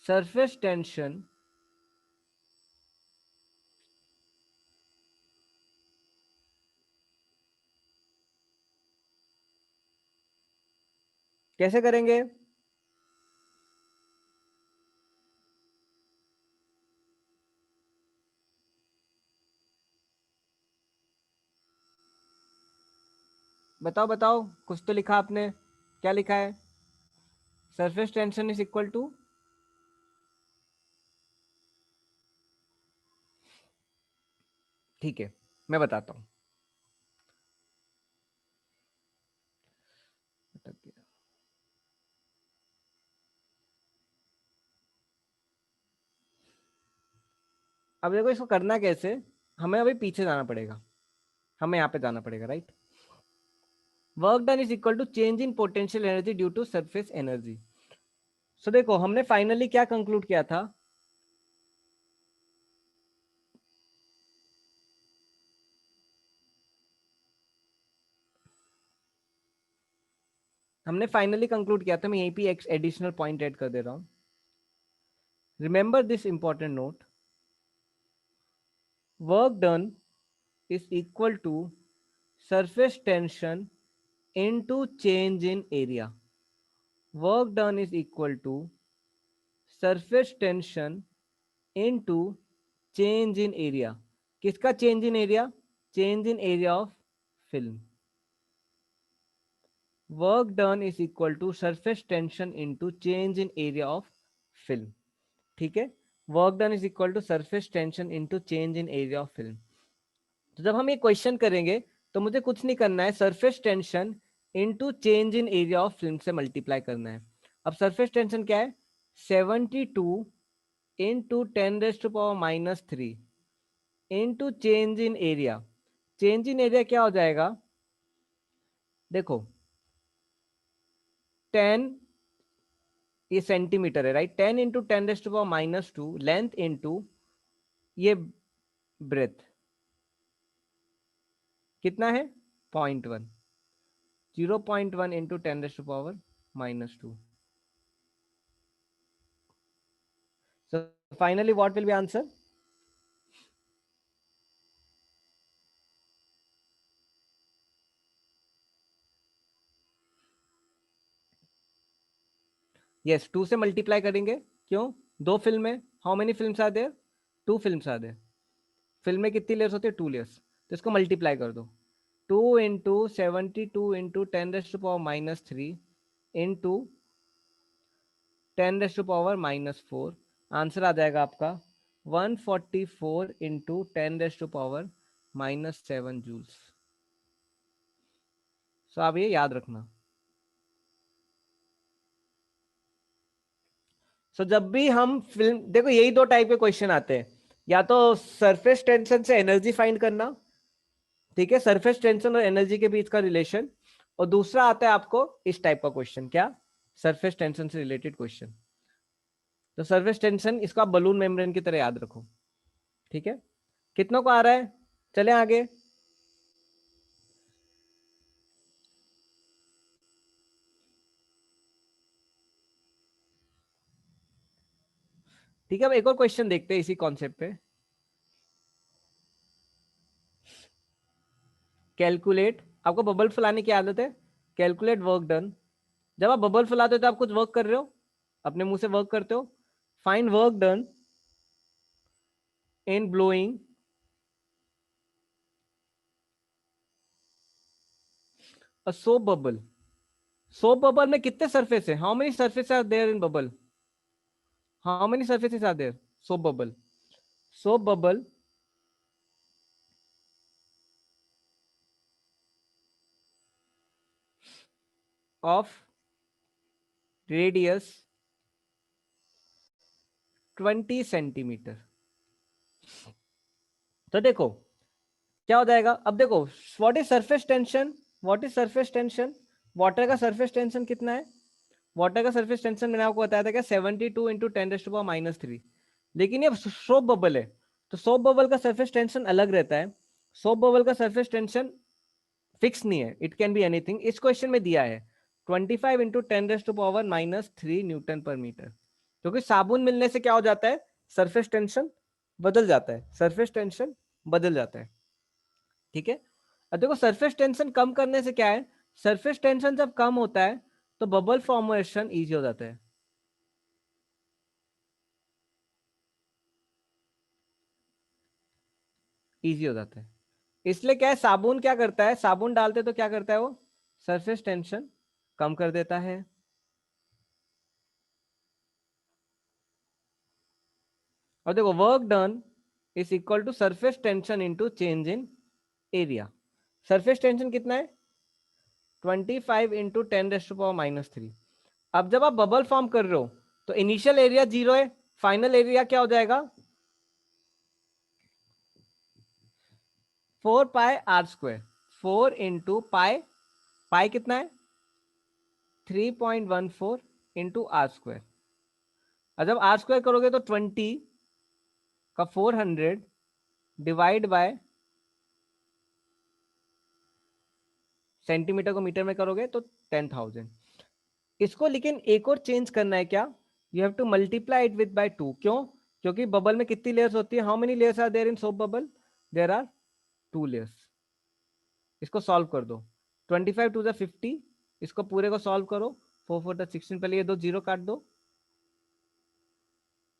surface tension कैसे करेंगे? बताओ बताओ, कुछ तो लिखा आपने, क्या लिखा है? Surface tension is equal to, ठीक है मैं बताता हूं। अब देखो इसको करना कैसे? हमें अभी पीछे जाना पड़ेगा, हमें यहाँ पे जाना पड़ेगा, right? Work done is equal to change in potential energy due to surface energy. So देखो हमने फाइनली क्या कंक्लूड किया था? हमने फाइनली कंक्लूड किया था, मैं यहीं पे एक एडिशनल पॉइंट ऐड कर दे रहा हूं। Remember this important note, work done is equal to surface tension into change in area. Work done is equal to surface tension into change in area. किसका change in area? change in area of film. Work done is equal to surface tension into change in area of film. ठीक है, work done is equal to surface tension into change in area of film. तो जब हम ये question करेंगे तो मुझे कुछ नहीं करना है, surface tension into change in area of film से मल्टीप्लाई करना है. अब सरफेस टेंशन क्या है, 72 into 10⁻³ into change in area. Change in area क्या हो जाएगा, देखो 10, ये सेंटीमीटर है राइट, 10 इंटू 10⁻², लेंथ इंटू ये ब्रेथ कितना है 0.1, 0.1 into 10⁻². So finally what will be answer? Yes, 2 से मल्टीप्लाई करेंगे. क्यों, दो फिल्म है, how many films are there, 2 films are there. Film में कितनी लेयर्स होती है, 2 लेयर्स, तो इसको मल्टीप्लाई कर दो. 2 इंटू 72 इंटू 10⁻³ इंटू 10⁻⁻4. आंसर आ जाएगा आपका 144 इंटू 10⁻⁻7 जूल्स. सो आप ये याद रखना. सो जब भी हम फिल्म, देखो यही दो टाइप के क्वेश्चन आते हैं, या तो सरफेस टेंशन से एनर्जी फाइंड करना, ठीक है, सरफेस टेंशन और एनर्जी के बीच का रिलेशन, और दूसरा आता है आपको इस टाइप का क्वेश्चन, क्या, सरफेस टेंशन से रिलेटेड क्वेश्चन. तो सरफेस टेंशन इसको आप बलून मेम्ब्रेन की तरह याद रखो. ठीक है, कितनों को आ रहा है, चले आगे. ठीक है, अब एक और क्वेश्चन देखते हैं इसी कॉन्सेप्ट पे. कैलकुलेट, आपको बबल फुलाने की आदत है, कैलकुलेट वर्क डन. जब आप बबल फुलाते हो तो आप कुछ वर्क कर रहे हो, अपने मुंह से वर्क करते हो. Find work done in blowing a soap bubble. Soap bubble में कितने सरफेस है, how many surface are there in bubble, how many surfaces are there, soap bubble. Soap bubble of radius 20 centimetre. तो देखो क्या हो जाएगा, अब देखो what is surface tension, what is surface tension, water का सरफेस टेंशन कितना है, वाटर का सरफेस टेंशन मैंने आपको बताया था क्या, 72 इंटू 10⁻⁻3. लेकिन ये सोप बबल है, तो सोप बबल का सरफेस टेंशन अलग रहता है. सोप बबल का सरफेस टेंशन फिक्स नहीं है, इट कैन बी एनीथिंग. इस क्वेश्चन में दिया है 25 इंटू 10⁻³ न्यूटन पर मीटर. क्योंकि साबुन मिलने से क्या हो जाता है, सरफेस टेंशन बदल जाता है, सरफेस टेंशन बदल जाता है. ठीक है, अब देखो सरफेस टेंशन कम करने से क्या है, सरफेस टेंशन जब कम होता है तो बबल फॉर्मेशन इजी हो जाता है. इजी हो जाता है, इसलिए क्या है, साबुन क्या करता है, साबुन डालते तो क्या करता है वो, सरफेस टेंशन कम कर देता है. और देखो work done is equal to surface tension into change in area. Surface tension कितना है, 25 इंटू 10⁻⁻3. अब जब आप बबल फॉर्म कर रहे हो तो इनिशियल एरिया 0 है, फाइनल एरिया क्या हो जाएगा, 4πr². 4 इंटू पाई, पाई कितना है 3.14 इंटू r². और जब r² करोगे तो 20 का 400 डिवाइड बाय सेंटीमीटर को मीटर में करोगे तो 10,000. इसको लेकिन एक और चेंज करना है क्या, you have to multiply it with by 2. क्यों, क्योंकि बबल में कितनी लेयर्स होती है, how many layers are there in soap bubble, there are 2 layers. इसको सॉल्व कर दो, 25 टू द 50, इसको पूरे को सॉल्व करो, 4 4 16, पहले ये दो जीरो काट दो,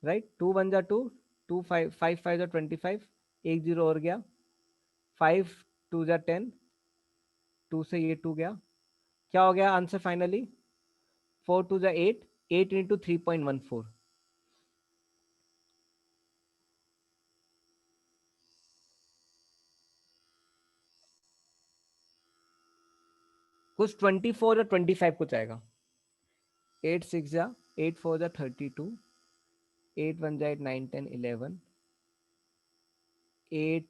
राइट, 2 1 जा 2, 2 5 5 5 जा 25, एक जीरो और गया, 5 2 जा 10, 2 से ये 2 गया, क्या हो गया आंसर फाइनली? 4 2 जा 8, 8 इंटू 3.14, कुछ 24 या 25 कुछ आएगा। 8 6 जा 8 4 जा 32, 8 1 जा 8 9 10 11, 8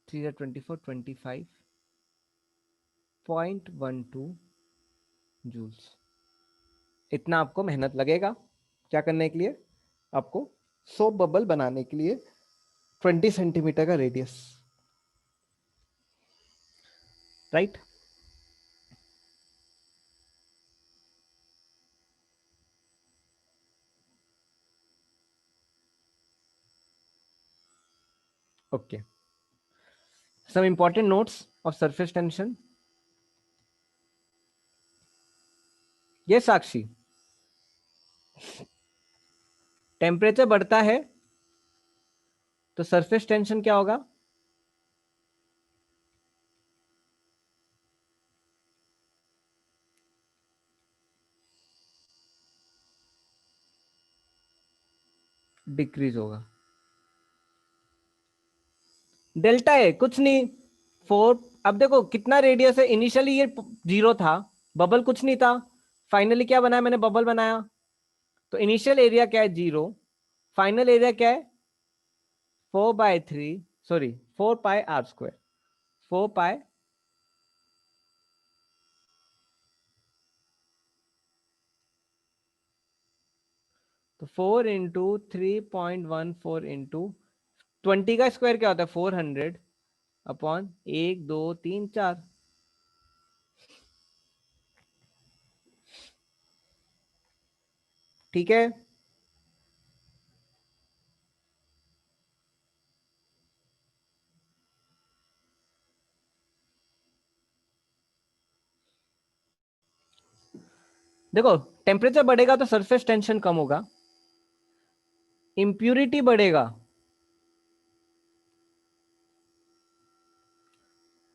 3 जा 24 25.12 जूल्स। इतना आपको मेहनत लगेगा क्या करने के लिए? आपको सोप बबल बनाने के लिए 20 सेंटीमीटर का radius, right? Okay, some important notes of surface tension. ये साक्षी, टेम्परेचर बढ़ता है तो सरफेस टेंशन क्या होगा? डिक्रीज होगा। डेल्टा है कुछ नहीं, 4। अब देखो कितना रेडियस है, इनिशियली ये 0 था, बबल कुछ नहीं था, फाइनली क्या बनाया मैंने? बबल बनाया। तो इनिशियल एरिया क्या है? 0। फाइनल एरिया क्या है? 4/3, सॉरी 4πr², 4π, तो 4 इंटू 3.14 इंटू 20 का स्क्वायर क्या होता है? 400 अपॉन 1 2 3 4। ठीक है, देखो टेम्परेचर बढ़ेगा तो सरफेस टेंशन कम होगा, इंप्यूरिटी बढ़ेगा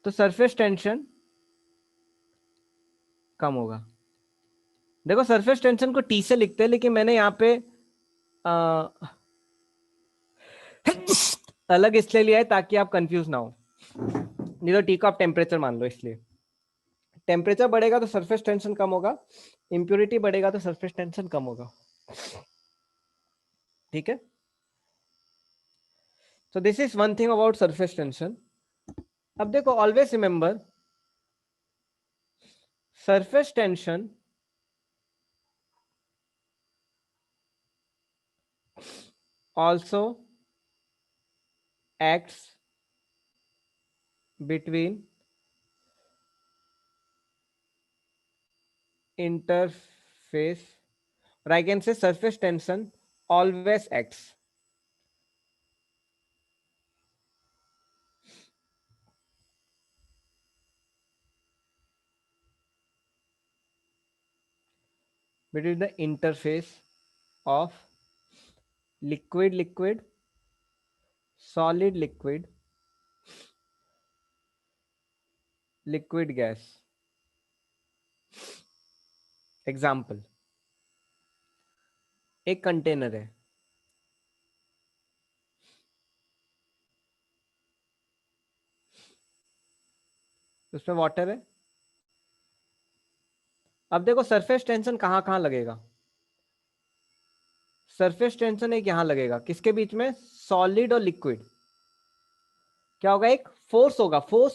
तो सरफेस टेंशन कम होगा। देखो सरफेस टेंशन को टी से लिखते हैं, लेकिन मैंने यहाँ पे आ, अलग इसलिए लिया है ताकि आप कंफ्यूज ना हो, नहीं तो टी को आप टेम्परेचर मान लो। इसलिए टेम्परेचर बढ़ेगा तो सरफेस टेंशन कम होगा, इंप्यूरिटी बढ़ेगा तो सरफेस टेंशन कम होगा। ठीक है, so this is one thing about surface tension. अब देखो always remember surface tension also acts between interface, or I can say surface tension always acts between the interface of liquid liquid, solid liquid, liquid gas. Example, एक container है, उसमें water है। अब देखो surface tension कहां कहां लगेगा? Surface tension एक यहां लगेगा, किसके बीच में? सॉलिड और लिक्विड। क्या होगा? एक फोर्स होगा, force,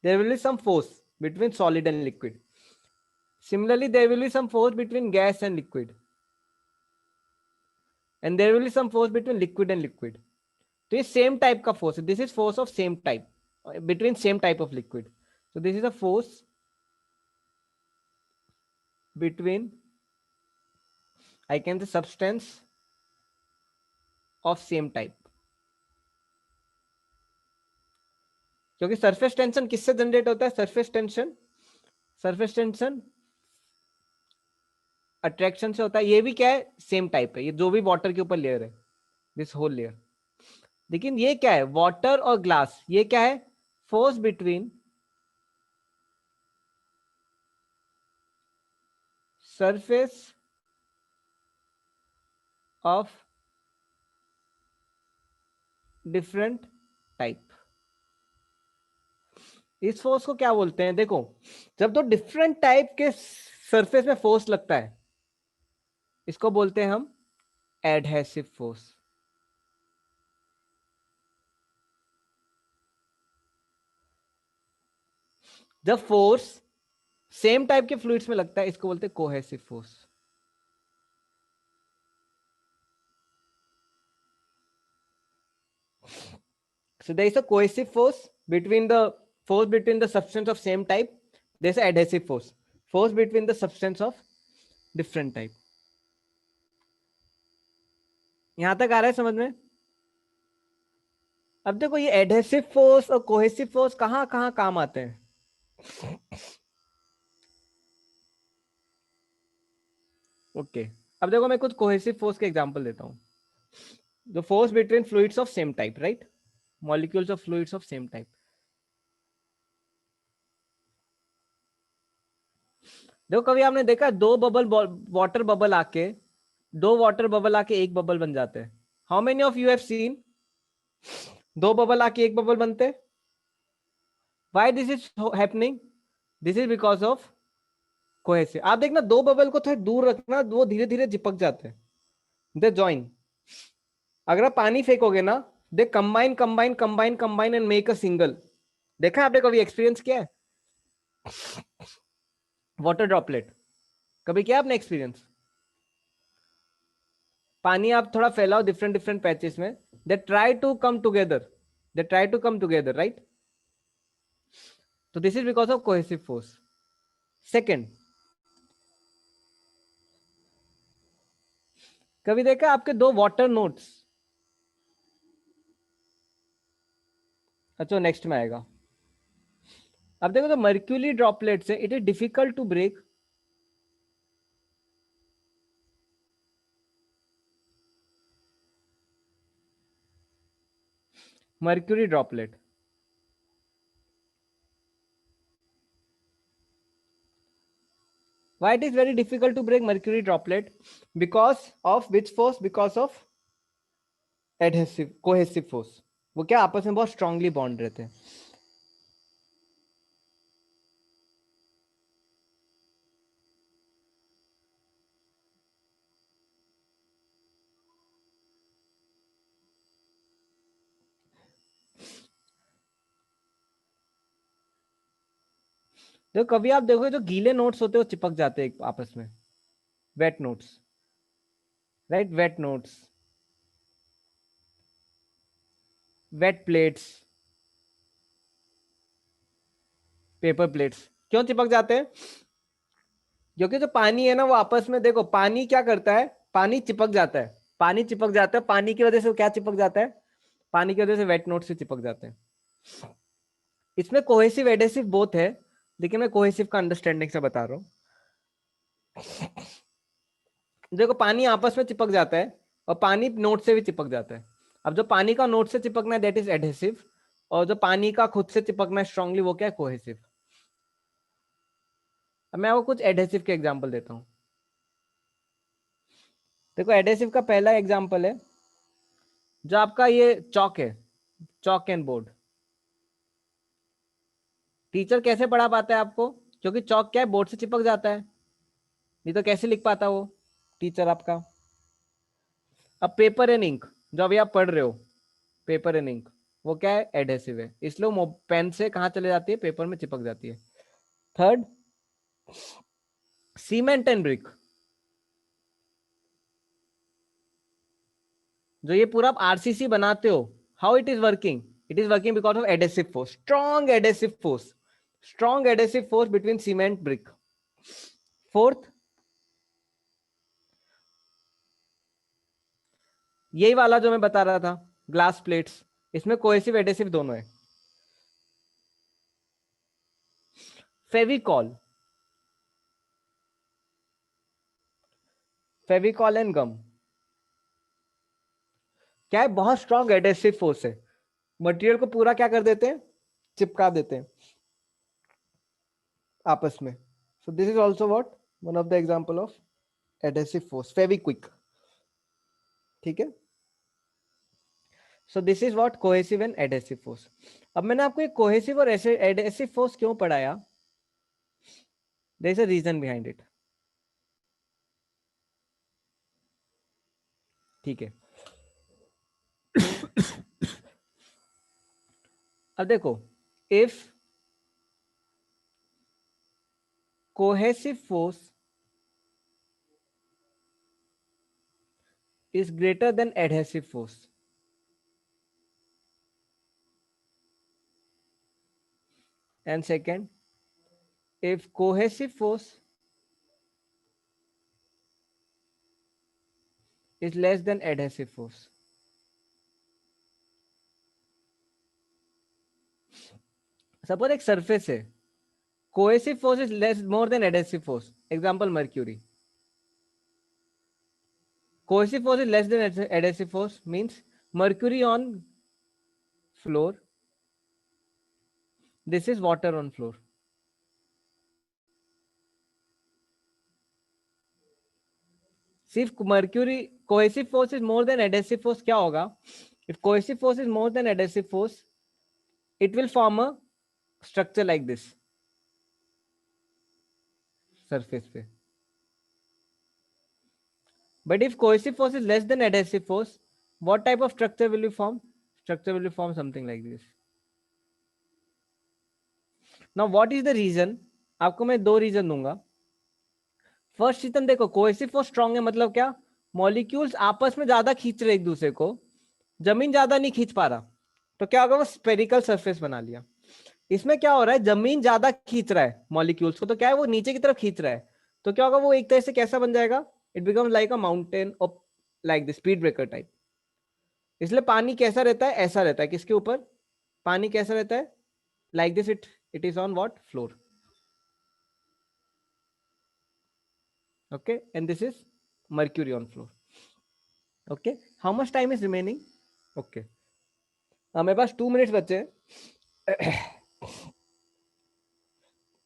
there will be some force between solid and liquid. Similarly there will be some force between gas and liquid, and there will be some force between liquid and liquid. तो ये same type का force है, this is force of same type between same type of liquid. so this is a force between, I can say, substance of same type. क्योंकि surface tension किससे generate होता है? Surface tension attraction से होता है। ये भी क्या है? सेम टाइप है, ये जो भी वाटर के ऊपर लेयर है, दिस होल लेयर। लेकिन ये क्या है, वाटर और ग्लास, ये क्या है, force between surface of different type. इस फोर्स को क्या बोलते हैं, देखो, जब दो डिफरेंट टाइप के सरफेस में फोर्स लगता है, इसको बोलते हैं हम एडहेसिव फोर्स। जब फोर्स सेम टाइप के फ्लूइड्स में लगता है, इसको बोलते हैं cohesive force. So there is a cohesive force between the substance of same type. There is a adhesive force between the substance of different type. यहां तक आ रहा है समझ में? अब देखो ये एडहेसिव फोर्स और कोहेसिव फोर्स कहां कहां काम आते हैं। ओके अब देखो मैं कुछ कोहेसिव फोर्स के एग्जांपल देता हूं। The force between fluids of same type, right, molecules of fluids of same type. देखो कभी आपने देखा दो बबल वाटर बबल आके, दो वाटर बबल आके एक बबल बन जाते हैं। How many of you have seen दो बबल आके एक बबल बनते? Why this is happening? This is because of cohesive. आप देखना दो बबल को थोड़ा दूर रखना, वो धीरे धीरे चिपक जाते हैं, दे जॉइन। अगर आप पानी फेंकोगे ना, they combine combine combine combine and make a single. देखा आपने कभी एक्सपीरियंस किया है वाटर ड्रॉपलेट? कभी किया आपने एक्सपीरियंस? पानी आप थोड़ा फैलाओ डिफरेंट डिफरेंट पैचेस में, they try to come together, they try to come together, right? तो this is because of cohesive force. Second, कभी देखा आपके दो वाटर नोट्स, अच्छा नेक्स्ट में आएगा। अब देखो तो मर्क्यूरी ड्रॉपलेट्स है, it is difficult to break. mercury droplet, why it is very difficult to break mercury droplet? Because of which force? Because of adhesive cohesive force। वो क्या आपस में बहुत स्ट्रांगली बॉन्ड रहते हैं। तो कभी आप देखो जो गीले नोट्स होते हैं वो चिपक जाते हैं आपस में, wet notes, right, wet notes, wet plates, paper plates क्यों चिपक जाते हैं? क्योंकि जो पानी है ना वो आपस में, देखो पानी क्या करता है, पानी चिपक जाता है, पानी चिपक जाता है, पानी की वजह से वो क्या चिपक जाता है, पानी की वजह से वेट नोट से चिपक जाते हैं। इसमें कोहेसिव एडेसिव बोथ है, लेकिन मैं कोहेसिव का अंडरस्टैंडिंग से बता रहा हूँ। देखो पानी आपस में चिपक जाता है और पानी नोट से भी चिपक जाता है। अब जो पानी का नोट से चिपकना है दैट इज एडहेसिव, और जो पानी का खुद से चिपकना है स्ट्रांगली वो क्या है, कोहेसिव। अब मैं आपको कुछ एडहेसिव के एग्जांपल देता हूँ। देखो एडहेसिव का पहला एग्जांपल है जो आपका ये चौक है, चौक एंड बोर्ड। टीचर कैसे पढ़ा पाता है आपको? क्योंकि चौक क्या है, बोर्ड से चिपक जाता है, नहीं तो कैसे लिख पाता वो टीचर आपका। अब पेपर एंड इंक, जो अभी आप पढ़ रहे हो, पेपर एंड इंक, वो क्या है, एडहेसिव है, इसलिए वो पेन से कहां चले जाती है, पेपर में चिपक जाती है। थर्ड, सीमेंट एंड ब्रिक, जो ये पूरा आप आरसीसी बनाते हो, how it is working? It is working because of adhesive force, strong adhesive force, strong adhesive force between cement brick. Fourth, यही वाला जो मैं बता रहा था, ग्लास प्लेट्स, इसमें कोहेसिव एडेसिव दोनों है। फेविकॉल, फेविकॉल एंड गम, क्या है, बहुत स्ट्रॉन्ग एडेसिव फोर्स है, मटेरियल को पूरा क्या कर देते हैं, चिपका देते हैं आपस में. सो this is also what, one of the example of adhesive force, Fevikwik. ठीक है. So this is what cohesive and adhesive force. अब मैंने आपको एक कोहेसिव और एडेसिव फोर्स क्यों पढ़ाया, there is a reason behind it. ठीक है. अब देखो, if cohesive force is greater than adhesive force, and second, if cohesive force is less than adhesive force. Suppose एक surface है, cohesive force is less more than adhesive force, example mercury. Cohesive force is less than adhesive force means mercury on floor, this is water on floor. सिर्फ mercury cohesive force is more than adhesive force क्या होगा, if cohesive force is more than adhesive force, it will form a structure like this surface पे. But if cohesive force is less than adhesive force, what type of structure will you form? Structure will you form something like this. Now what is the reason? आपको मैं दो reason दूंगा. First reason देखो, cohesive force strong है मतलब क्या, molecules आपस में ज्यादा खींच रहे एक दूसरे को, जमीन ज्यादा नहीं खींच पा रहा, तो क्या होगा, वो स्पेरिकल सरफेस बना लिया. इसमें क्या हो रहा है, जमीन ज्यादा खींच रहा है मॉलिक्यूल्स को, तो क्या है वो नीचे की तरफ खींच रहा है, तो क्या होगा, वो एक तरह से कैसा बन जाएगा, it become like a mountain of, like the speed breaker type. इसलिए पानी कैसा रहता है, ऐसा रहता है, किसके ऊपर, पानी कैसा रहता है, like this, it is on what, floor. Okay, and this is mercury on floor. Okay, how much time is remaining? Okay, मेरे पास 2 मिनट्स बचे हैं.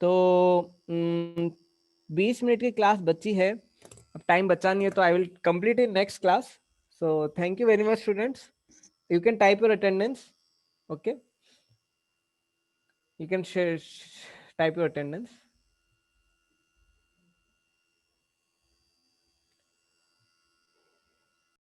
तो 20 मिनट की क्लास बची है, अब टाइम बचा नहीं है, तो I will complete in next class. So thank you very much students. You can type your attendance. Okay, you can share, type your attendance.